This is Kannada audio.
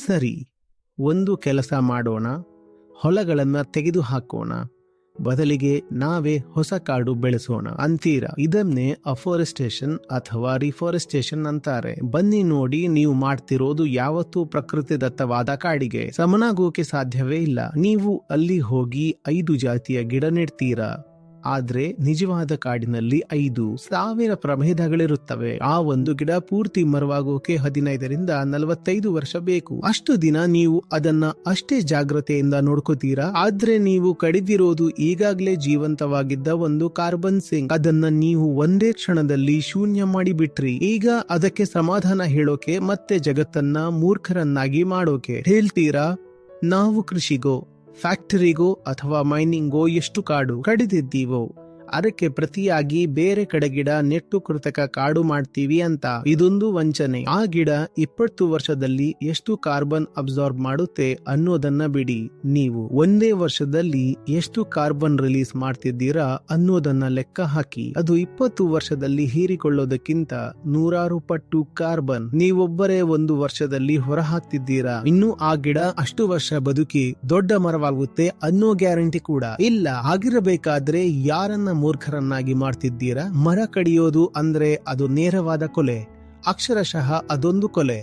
ಸರಿ, ಒಂದು ಕೆಲಸ ಮಾಡೋಣ, ಹೊಲಗಳನ್ನ ತೆಗೆದು ಹಾಕೋಣ, ಬದಲಿಗೆ ನಾವೇ ಹೊಸ ಕಾಡು ಬೆಳೆಸೋಣ ಅಂತೀರಾ. ಇದನ್ನೇ ಅಫಾರೆಸ್ಟೇಷನ್ ಅಥವಾ ರಿಫಾರೆಸ್ಟೇಷನ್ ಅಂತಾರೆ. ಬನ್ನಿ ನೋಡಿ, ನೀವು ಮಾಡ್ತಿರೋದು ಯಾವತ್ತೂ ಪ್ರಕೃತಿದತ್ತವಾದ ಕಾಡಿಗೆ ಸಮನಾಗೋಕೆ ಸಾಧ್ಯವೇ ಇಲ್ಲ. ನೀವು ಅಲ್ಲಿ ಹೋಗಿ 5 ಜಾತಿಯ ಗಿಡ ನೆಡ್ತೀರಾ, ಆದ್ರೆ ನಿಜವಾದ ಕಾಡಿನಲ್ಲಿ 5,000 ಪ್ರಭೇದಗಳಿರುತ್ತವೆ. ಆ ಒಂದು ಗಿಡ ಪೂರ್ತಿ ಮರವಾಗೋಕೆ 15ರಿಂದ 45 ವರ್ಷ ಬೇಕು. ಅಷ್ಟು ದಿನ ನೀವು ಅದನ್ನ ಅಷ್ಟೇ ಜಾಗ್ರತೆಯಿಂದ ನೋಡ್ಕೋತೀರಾ. ಆದ್ರೆ ನೀವು ಕಡಿದಿರೋದು ಈಗಾಗ್ಲೇ ಜೀವಂತವಾಗಿದ್ದ ಒಂದು ಕಾರ್ಬನ್ ಸಿಂಕ್. ಅದನ್ನ ನೀವು ಒಂದೇ ಕ್ಷಣದಲ್ಲಿ ಶೂನ್ಯ ಮಾಡಿಬಿಟ್ರಿ. ಈಗ ಅದಕ್ಕೆ ಸಮಾಧಾನ ಹೇಳೋಕೆ ಮತ್ತೆ ಜಗತ್ತನ್ನ ಮೂರ್ಖರನ್ನಾಗಿ ಮಾಡೋಕೆ ಹೇಳ್ತೀರಾ. ನಾವು ಕೃಷಿಗೋ, ಫ್ಯಾಕ್ಟರಿಗೋ ಅಥವಾ ಮೈನಿಂಗೋ ಎಷ್ಟು ಕಾಡು ಕಡಿದಿದ್ದೀವೋ ಅದಕ್ಕೆ ಪ್ರತಿಯಾಗಿ ಬೇರೆ ಕಡೆ ಗಿಡ ನೆಟ್ಟು ಕೃತಕ ಕಾಡು ಮಾಡ್ತೀವಿ ಅಂತ. ಇದೊಂದು ವಂಚನೆ. ಆ ಗಿಡ 20 ವರ್ಷದಲ್ಲಿ ಎಷ್ಟು ಕಾರ್ಬನ್ ಅಬ್ಸಾರ್ಬ್ ಮಾಡುತ್ತೆ ಅನ್ನೋದನ್ನ ಬಿಡಿ, ನೀವು ಒಂದೇ ವರ್ಷದಲ್ಲಿ ಎಷ್ಟು ಕಾರ್ಬನ್ ರಿಲೀಸ್ ಮಾಡ್ತಿದ್ದೀರಾ ಅನ್ನೋದನ್ನ ಲೆಕ್ಕ ಹಾಕಿ. ಅದು 20 ವರ್ಷದಲ್ಲಿ ಹೀರಿಕೊಳ್ಳೋದಕ್ಕಿಂತ 100 ಪಟ್ಟು ಕಾರ್ಬನ್ ನೀವೊಬ್ಬರೇ 1 ವರ್ಷದಲ್ಲಿ ಹೊರ ಹಾಕ್ತಿದ್ದೀರಾ. ಇನ್ನು ಆ ಗಿಡ ಅಷ್ಟು ವರ್ಷ ಬದುಕಿ ದೊಡ್ಡ ಮರವಾಗುತ್ತೆ ಅನ್ನೋ ಗ್ಯಾರಂಟಿ ಕೂಡ ಇಲ್ಲ. ಆಗಿರಬೇಕಾದ್ರೆ ಯಾರನ್ನ ಮೂರ್ಖರನ್ನಾಗಿ ಮಾಡ್ತಿದ್ದೀರಾ. ಮರ ಕಡಿಯೋದು ಅಂದ್ರೆ ಅದು ನೇರವಾದ ಕೊಲೆ, ಅಕ್ಷರಶಃ ಅದೊಂದು ಕೊಲೆ.